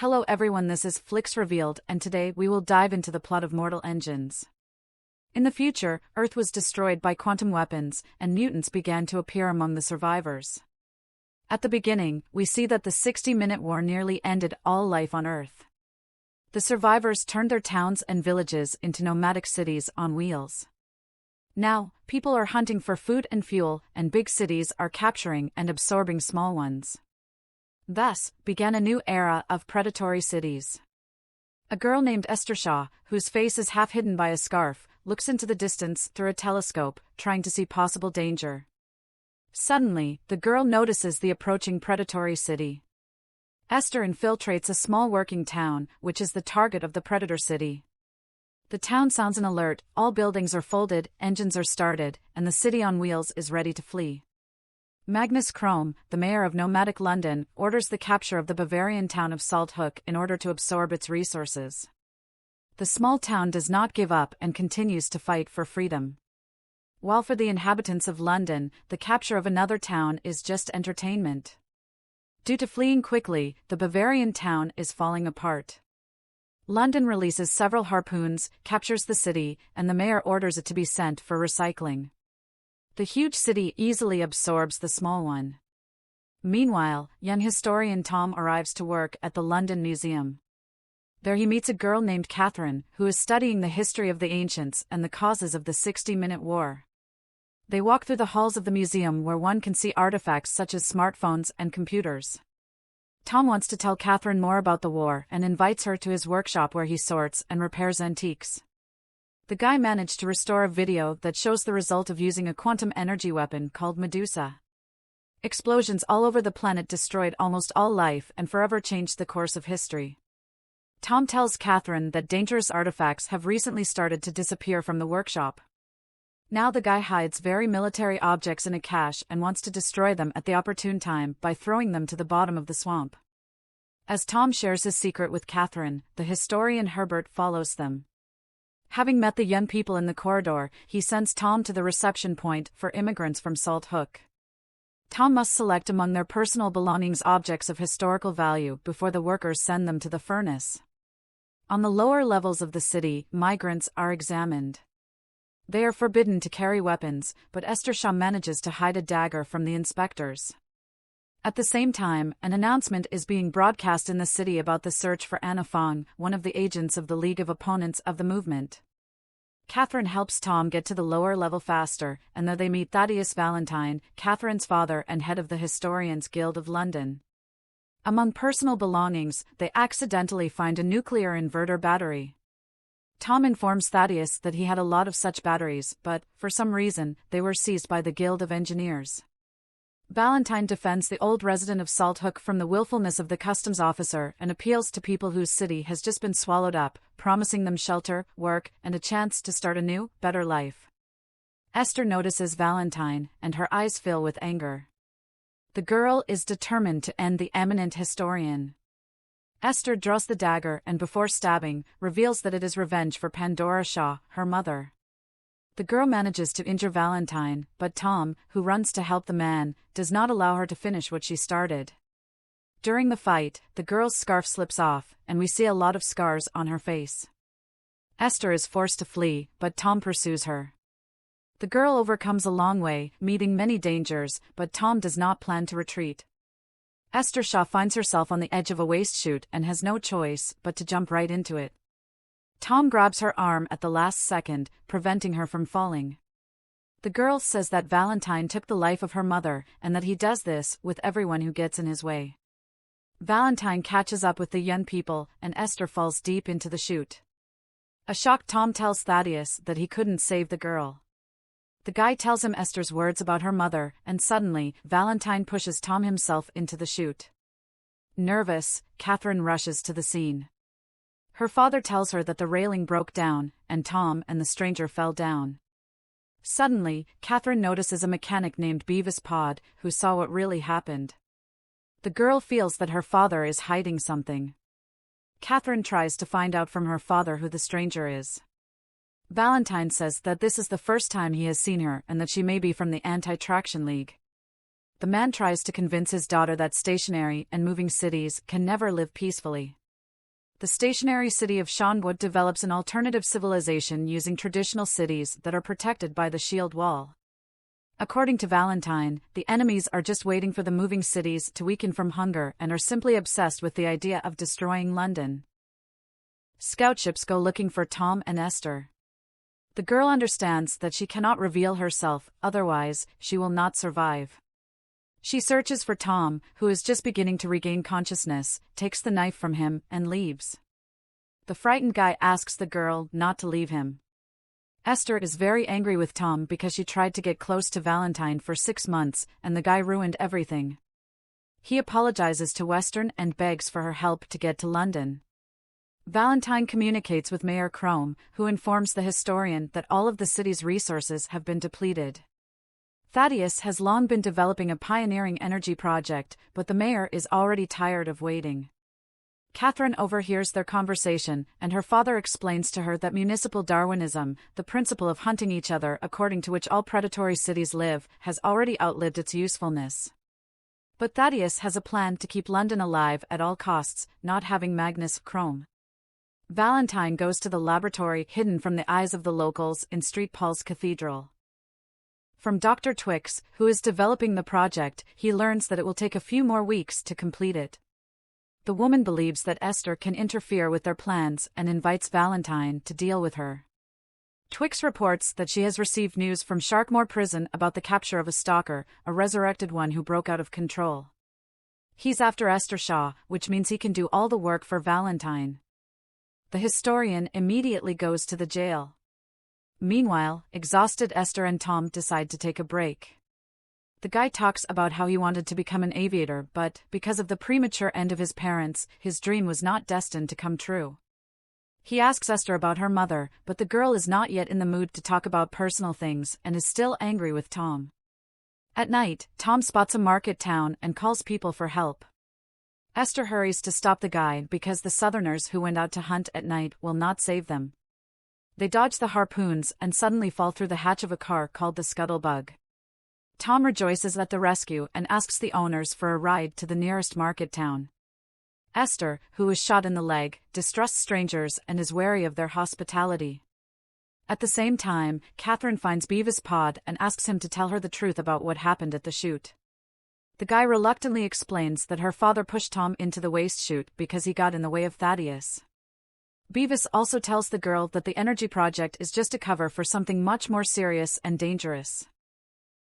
Hello everyone, this is FlicksRevealed, and today we will dive into the plot of Mortal Engines. In the future, Earth was destroyed by quantum weapons, and mutants began to appear among the survivors. At the beginning, we see that the 60-minute war nearly ended all life on Earth. The survivors turned their towns and villages into nomadic cities on wheels. Now, people are hunting for food and fuel, and big cities are capturing and absorbing small ones. Thus, began a new era of predatory cities. A girl named Esther Shaw, whose face is half hidden by a scarf, looks into the distance through a telescope, trying to see possible danger. Suddenly, the girl notices the approaching predatory city. Esther infiltrates a small working town, which is the target of the predator city. The town sounds an alert, all buildings are folded, engines are started, and the city on wheels is ready to flee. Magnus Krome, the mayor of nomadic London, orders the capture of the Bavarian town of Salt Hook in order to absorb its resources. The small town does not give up and continues to fight for freedom. While for the inhabitants of London, the capture of another town is just entertainment. Due to fleeing quickly, the Bavarian town is falling apart. London releases several harpoons, captures the city, and the mayor orders it to be sent for recycling. The huge city easily absorbs the small one. Meanwhile, young historian Tom arrives to work at the London Museum. There he meets a girl named Catherine, who is studying the history of the ancients and the causes of the 60-minute war. They walk through the halls of the museum where one can see artifacts such as smartphones and computers. Tom wants to tell Catherine more about the war and invites her to his workshop where he sorts and repairs antiques. The guy managed to restore a video that shows the result of using a quantum energy weapon called Medusa. Explosions all over the planet destroyed almost all life and forever changed the course of history. Tom tells Catherine that dangerous artifacts have recently started to disappear from the workshop. Now the guy hides very military objects in a cache and wants to destroy them at the opportune time by throwing them to the bottom of the swamp. As Tom shares his secret with Catherine, the historian Herbert follows them. Having met the young people in the corridor, he sends Tom to the reception point for immigrants from Salt Hook. Tom must select among their personal belongings objects of historical value before the workers send them to the furnace. On the lower levels of the city, migrants are examined. They are forbidden to carry weapons, but Esther Shaw manages to hide a dagger from the inspectors. At the same time, an announcement is being broadcast in the city about the search for Anna Fong, one of the agents of the League of Opponents of the movement. Catherine helps Tom get to the lower level faster, and there they meet Thaddeus Valentine, Catherine's father and head of the Historians Guild of London. Among personal belongings, they accidentally find a nuclear inverter battery. Tom informs Thaddeus that he had a lot of such batteries, but, for some reason, they were seized by the Guild of Engineers. Valentine defends the old resident of Salt Hook from the willfulness of the customs officer and appeals to people whose city has just been swallowed up, promising them shelter, work, and a chance to start a new, better life. Esther notices Valentine, and her eyes fill with anger. The girl is determined to end the eminent historian. Esther draws the dagger and, before stabbing, reveals that it is revenge for Pandora Shaw, her mother. The girl manages to injure Valentine, but Tom, who runs to help the man, does not allow her to finish what she started. During the fight, the girl's scarf slips off, and we see a lot of scars on her face. Esther is forced to flee, but Tom pursues her. The girl overcomes a long way, meeting many dangers, but Tom does not plan to retreat. Esther Shaw finds herself on the edge of a waste chute and has no choice but to jump right into it. Tom grabs her arm at the last second, preventing her from falling. The girl says that Valentine took the life of her mother and that he does this with everyone who gets in his way. Valentine catches up with the young people and Esther falls deep into the chute. A shocked Tom tells Thaddeus that he couldn't save the girl. The guy tells him Esther's words about her mother, and suddenly, Valentine pushes Tom himself into the chute. Nervous, Catherine rushes to the scene. Her father tells her that the railing broke down, and Tom and the stranger fell down. Suddenly, Catherine notices a mechanic named Beavis Pod, who saw what really happened. The girl feels that her father is hiding something. Catherine tries to find out from her father who the stranger is. Valentine says that this is the first time he has seen her and that she may be from the Anti-Traction League. The man tries to convince his daughter that stationary and moving cities can never live peacefully. The stationary city of Seanwood develops an alternative civilization using traditional cities that are protected by the shield wall. According to Valentine, the enemies are just waiting for the moving cities to weaken from hunger and are simply obsessed with the idea of destroying London. Scout ships go looking for Tom and Esther. The girl understands that she cannot reveal herself, otherwise, she will not survive. She searches for Tom, who is just beginning to regain consciousness, takes the knife from him, and leaves. The frightened guy asks the girl not to leave him. Esther is very angry with Tom because she tried to get close to Valentine for 6 months, and the guy ruined everything. He apologizes to Western and begs for her help to get to London. Valentine communicates with Mayor Crome, who informs the historian that all of the city's resources have been depleted. Thaddeus has long been developing a pioneering energy project, but the mayor is already tired of waiting. Catherine overhears their conversation, and her father explains to her that municipal Darwinism, the principle of hunting each other according to which all predatory cities live, has already outlived its usefulness. But Thaddeus has a plan to keep London alive at all costs, not having Magnus Crome. Valentine goes to the laboratory hidden from the eyes of the locals in St. Paul's Cathedral. From Dr. Twix, who is developing the project, he learns that it will take a few more weeks to complete it. The woman believes that Esther can interfere with their plans and invites Valentine to deal with her. Twix reports that she has received news from Sharkmoor Prison about the capture of a stalker, a resurrected one who broke out of control. He's after Esther Shaw, which means he can do all the work for Valentine. The historian immediately goes to the jail. Meanwhile, exhausted Esther and Tom decide to take a break. The guy talks about how he wanted to become an aviator, but, because of the premature end of his parents, his dream was not destined to come true. He asks Esther about her mother, but the girl is not yet in the mood to talk about personal things and is still angry with Tom. At night, Tom spots a market town and calls people for help. Esther hurries to stop the guy because the Southerners who went out to hunt at night will not save them. They dodge the harpoons and suddenly fall through the hatch of a car called the Scuttlebug. Tom rejoices at the rescue and asks the owners for a ride to the nearest market town. Esther, who is shot in the leg, distrusts strangers and is wary of their hospitality. At the same time, Catherine finds Beavis Pod and asks him to tell her the truth about what happened at the shoot. The guy reluctantly explains that her father pushed Tom into the waste chute because he got in the way of Thaddeus. Beavis also tells the girl that the energy project is just a cover for something much more serious and dangerous.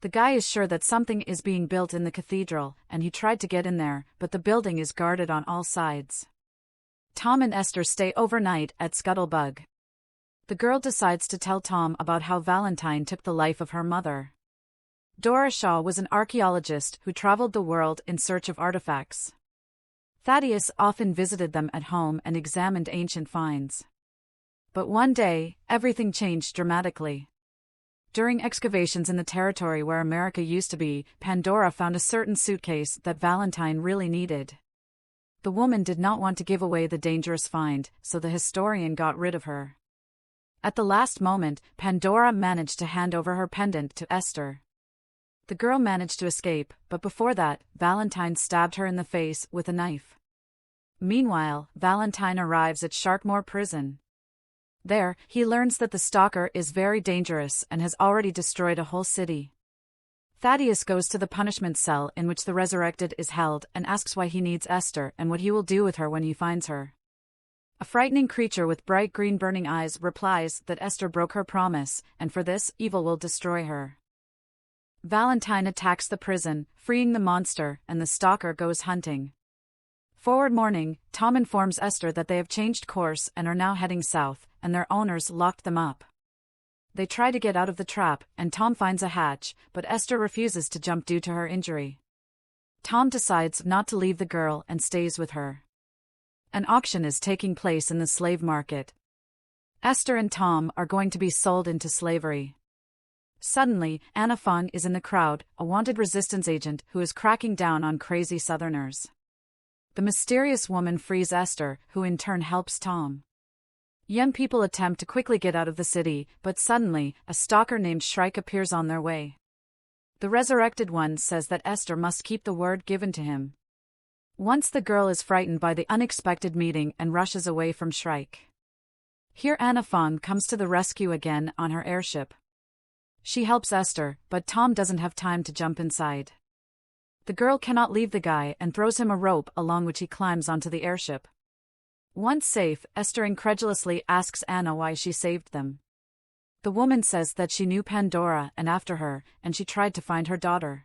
The guy is sure that something is being built in the cathedral, and he tried to get in there, but the building is guarded on all sides. Tom and Esther stay overnight at Scuttlebug. The girl decides to tell Tom about how Valentine took the life of her mother. Dora Shaw was an archaeologist who traveled the world in search of artifacts. Thaddeus often visited them at home and examined ancient finds. But one day, everything changed dramatically. During excavations in the territory where America used to be, Pandora found a certain suitcase that Valentine really needed. The woman did not want to give away the dangerous find, so the historian got rid of her. At the last moment, Pandora managed to hand over her pendant to Esther. The girl managed to escape, but before that, Valentine stabbed her in the face with a knife. Meanwhile, Valentine arrives at Sharkmoor Prison. There, he learns that the stalker is very dangerous and has already destroyed a whole city. Thaddeus goes to the punishment cell in which the resurrected is held and asks why he needs Esther and what he will do with her when he finds her. A frightening creature with bright green burning eyes replies that Esther broke her promise, and for this, evil will destroy her. Valentine attacks the prison, freeing the monster, and the stalker goes hunting. Forward morning, Tom informs Esther that they have changed course and are now heading south, and their owners locked them up. They try to get out of the trap, and Tom finds a hatch, but Esther refuses to jump due to her injury. Tom decides not to leave the girl and stays with her. An auction is taking place in the slave market. Esther and Tom are going to be sold into slavery. Suddenly, Anna Fung is in the crowd, a wanted resistance agent who is cracking down on crazy Southerners. The mysterious woman frees Esther, who in turn helps Tom. Young people attempt to quickly get out of the city, but suddenly, a stalker named Shrike appears on their way. The resurrected one says that Esther must keep the word given to him. Once the girl is frightened by the unexpected meeting and rushes away from Shrike. Here Anna Fong comes to the rescue again on her airship. She helps Esther, but Tom doesn't have time to jump inside. The girl cannot leave the guy and throws him a rope along which he climbs onto the airship. Once safe, Esther incredulously asks Anna why she saved them. The woman says that she knew Pandora and after her, and she tried to find her daughter.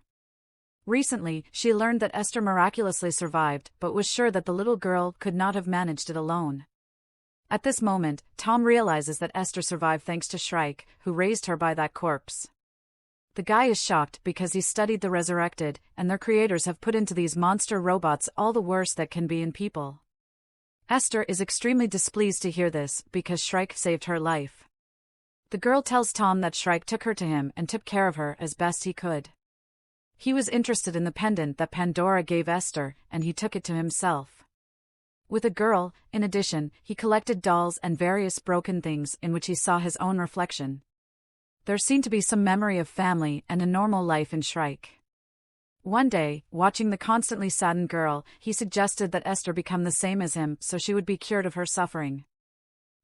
Recently, she learned that Esther miraculously survived but was sure that the little girl could not have managed it alone. At this moment, Tom realizes that Esther survived thanks to Shrike, who raised her by that corpse. The guy is shocked because he studied the resurrected, and their creators have put into these monster robots all the worst that can be in people. Esther is extremely displeased to hear this because Shrike saved her life. The girl tells Tom that Shrike took her to him and took care of her as best he could. He was interested in the pendant that Pandora gave Esther, and he took it to himself. With a girl, in addition, he collected dolls and various broken things in which he saw his own reflection. There seemed to be some memory of family and a normal life in Shrike. One day, watching the constantly saddened girl, he suggested that Esther become the same as him so she would be cured of her suffering.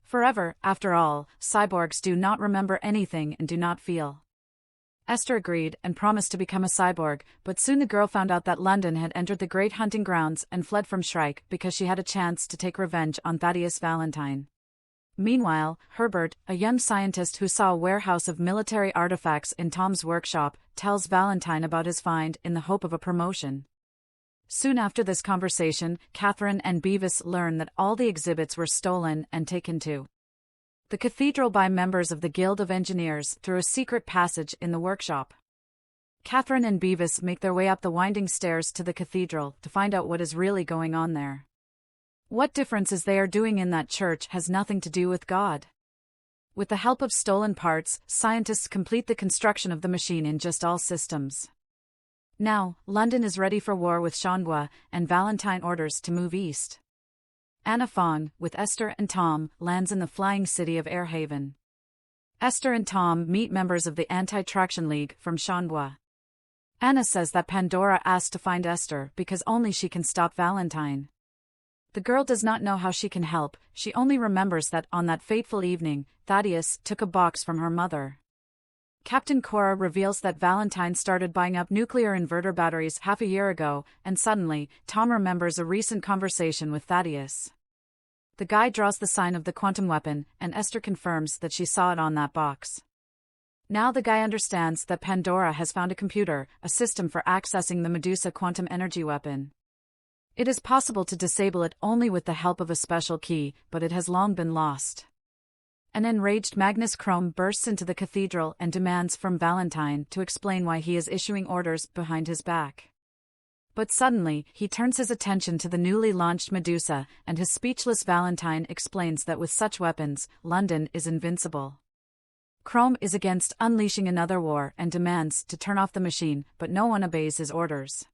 Forever, after all, cyborgs do not remember anything and do not feel. Esther agreed and promised to become a cyborg, but soon the girl found out that London had entered the great hunting grounds and fled from Shrike because she had a chance to take revenge on Thaddeus Valentine. Meanwhile, Herbert, a young scientist who saw a warehouse of military artifacts in Tom's workshop, tells Valentine about his find in the hope of a promotion. Soon after this conversation, Catherine and Beavis learn that all the exhibits were stolen and taken to the cathedral by members of the Guild of Engineers through a secret passage in the workshop. Catherine and Beavis make their way up the winding stairs to the cathedral to find out what is really going on there. What differences they are doing in that church has nothing to do with God. With the help of stolen parts, scientists complete the construction of the machine in just all systems. Now, London is ready for war with Shangua, and Valentine orders to move east. Anna Fong, with Esther and Tom, lands in the flying city of Airhaven. Esther and Tom meet members of the Anti-Traction League from Shangua. Anna says that Pandora asked to find Esther because only she can stop Valentine. The girl does not know how she can help, she only remembers that on that fateful evening, Thaddeus took a box from her mother. Captain Cora reveals that Valentine started buying up nuclear inverter batteries half a year ago, and suddenly, Tom remembers a recent conversation with Thaddeus. The guy draws the sign of the quantum weapon, and Esther confirms that she saw it on that box. Now the guy understands that Pandora has found a computer, a system for accessing the Medusa quantum energy weapon. It is possible to disable it only with the help of a special key, but it has long been lost. An enraged Magnus Chrome bursts into the cathedral and demands from Valentine to explain why he is issuing orders behind his back. But suddenly, he turns his attention to the newly launched Medusa, and his speechless Valentine explains that with such weapons, London is invincible. Chrome is against unleashing another war and demands to turn off the machine, but no one obeys his orders.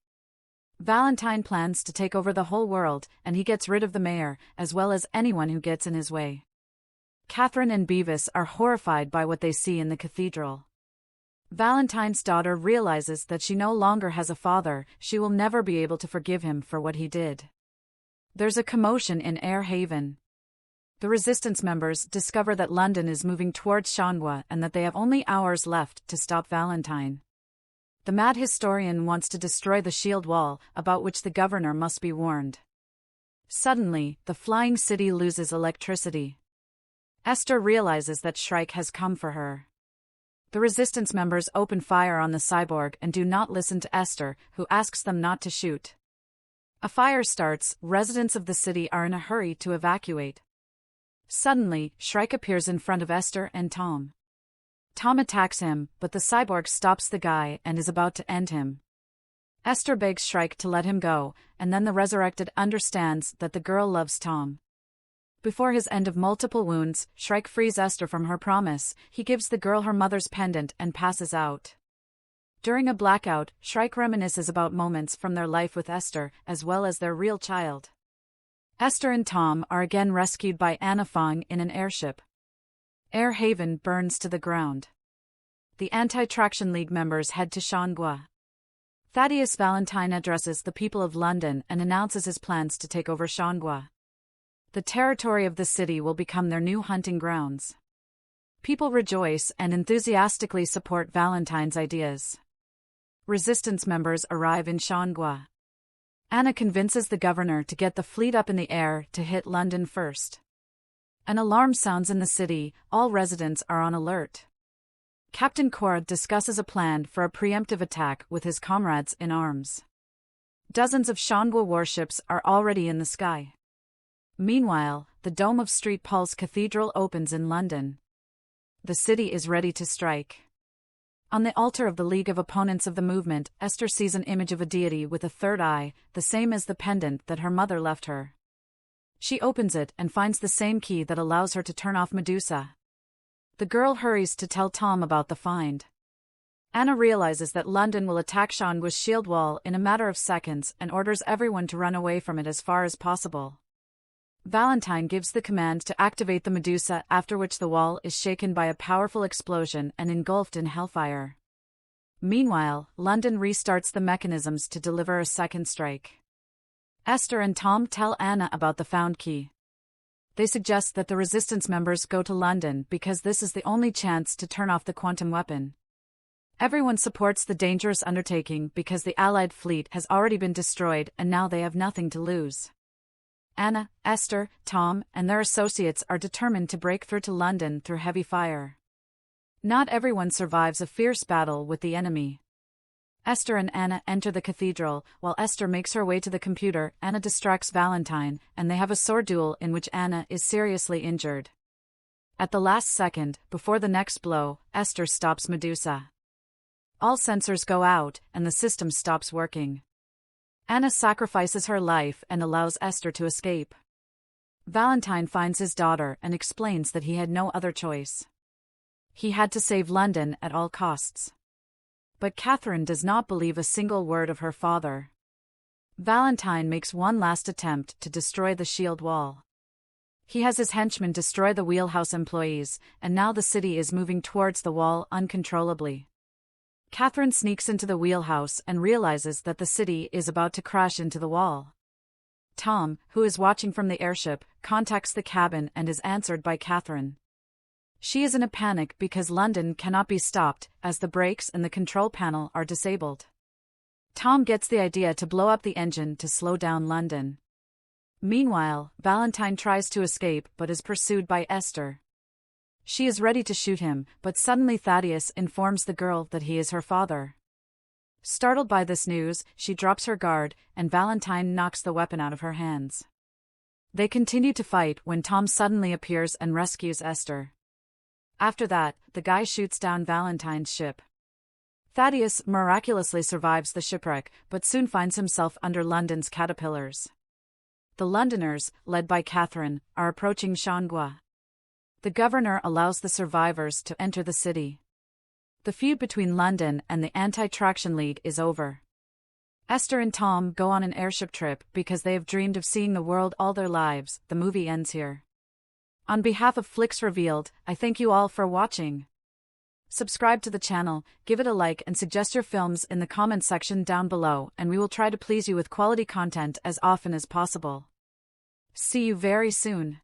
Valentine plans to take over the whole world, and he gets rid of the mayor, as well as anyone who gets in his way. Catherine and Beavis are horrified by what they see in the cathedral. Valentine's daughter realizes that she no longer has a father, she will never be able to forgive him for what he did. There's a commotion in Airhaven. The resistance members discover that London is moving towards Shangua and that they have only hours left to stop Valentine. The mad historian wants to destroy the shield wall, about which the governor must be warned. Suddenly, the flying city loses electricity. Esther realizes that Shrike has come for her. The resistance members open fire on the cyborg and do not listen to Esther, who asks them not to shoot. A fire starts, residents of the city are in a hurry to evacuate. Suddenly, Shrike appears in front of Esther and Tom. Tom attacks him, but the cyborg stops the guy and is about to end him. Esther begs Shrike to let him go, and then the resurrected understands that the girl loves Tom. Before his end of multiple wounds, Shrike frees Esther from her promise, he gives the girl her mother's pendant and passes out. During a blackout, Shrike reminisces about moments from their life with Esther, as well as their real child. Esther and Tom are again rescued by Anna Fong in an airship. Airhaven burns to the ground. The Anti-Traction League members head to Shangua. Thaddeus Valentine addresses the people of London and announces his plans to take over Shangua. The territory of the city will become their new hunting grounds. People rejoice and enthusiastically support Valentine's ideas. Resistance members arrive in Shangua. Anna convinces the governor to get the fleet up in the air to hit London first. An alarm sounds in the city, all residents are on alert. Captain Cora discusses a plan for a preemptive attack with his comrades in arms. Dozens of Shangua warships are already in the sky. Meanwhile, the dome of St. Paul's Cathedral opens in London. The city is ready to strike. On the altar of the League of Opponents of the Movement, Esther sees an image of a deity with a third eye, the same as the pendant that her mother left her. She opens it and finds the same key that allows her to turn off Medusa. The girl hurries to tell Tom about the find. Anna realizes that London will attack Shangua's shield wall in a matter of seconds and orders everyone to run away from it as far as possible. Valentine gives the command to activate the Medusa, after which the wall is shaken by a powerful explosion and engulfed in hellfire. Meanwhile, London restarts the mechanisms to deliver a second strike. Esther and Tom tell Anna about the found key. They suggest that the resistance members go to London because this is the only chance to turn off the quantum weapon. Everyone supports the dangerous undertaking because the Allied fleet has already been destroyed and now they have nothing to lose. Anna, Esther, Tom, and their associates are determined to break through to London through heavy fire. Not everyone survives a fierce battle with the enemy. Esther and Anna enter the cathedral. While Esther makes her way to the computer, Anna distracts Valentine, and they have a sword duel in which Anna is seriously injured. At the last second, before the next blow, Esther stops Medusa. All sensors go out, and the system stops working. Anna sacrifices her life and allows Esther to escape. Valentine finds his daughter and explains that he had no other choice. He had to save London at all costs. But Catherine does not believe a single word of her father. Valentine makes one last attempt to destroy the shield wall. He has his henchmen destroy the wheelhouse employees, and now the city is moving towards the wall uncontrollably. Catherine sneaks into the wheelhouse and realizes that the city is about to crash into the wall. Tom, who is watching from the airship, contacts the cabin and is answered by Catherine. She is in a panic because London cannot be stopped, as the brakes and the control panel are disabled. Tom gets the idea to blow up the engine to slow down London. Meanwhile, Valentine tries to escape but is pursued by Esther. She is ready to shoot him, but suddenly Thaddeus informs the girl that he is her father. Startled by this news, she drops her guard, and Valentine knocks the weapon out of her hands. They continue to fight when Tom suddenly appears and rescues Esther. After that, the guy shoots down Valentine's ship. Thaddeus miraculously survives the shipwreck, but soon finds himself under London's caterpillars. The Londoners, led by Catherine, are approaching Shangua. The governor allows the survivors to enter the city. The feud between London and the Anti-Traction League is over. Esther and Tom go on an airship trip because they have dreamed of seeing the world all their lives. The movie ends here. On behalf of FlicksRevealed, I thank you all for watching. Subscribe to the channel, give it a like and suggest your films in the comment section down below, and we will try to please you with quality content as often as possible. See you very soon.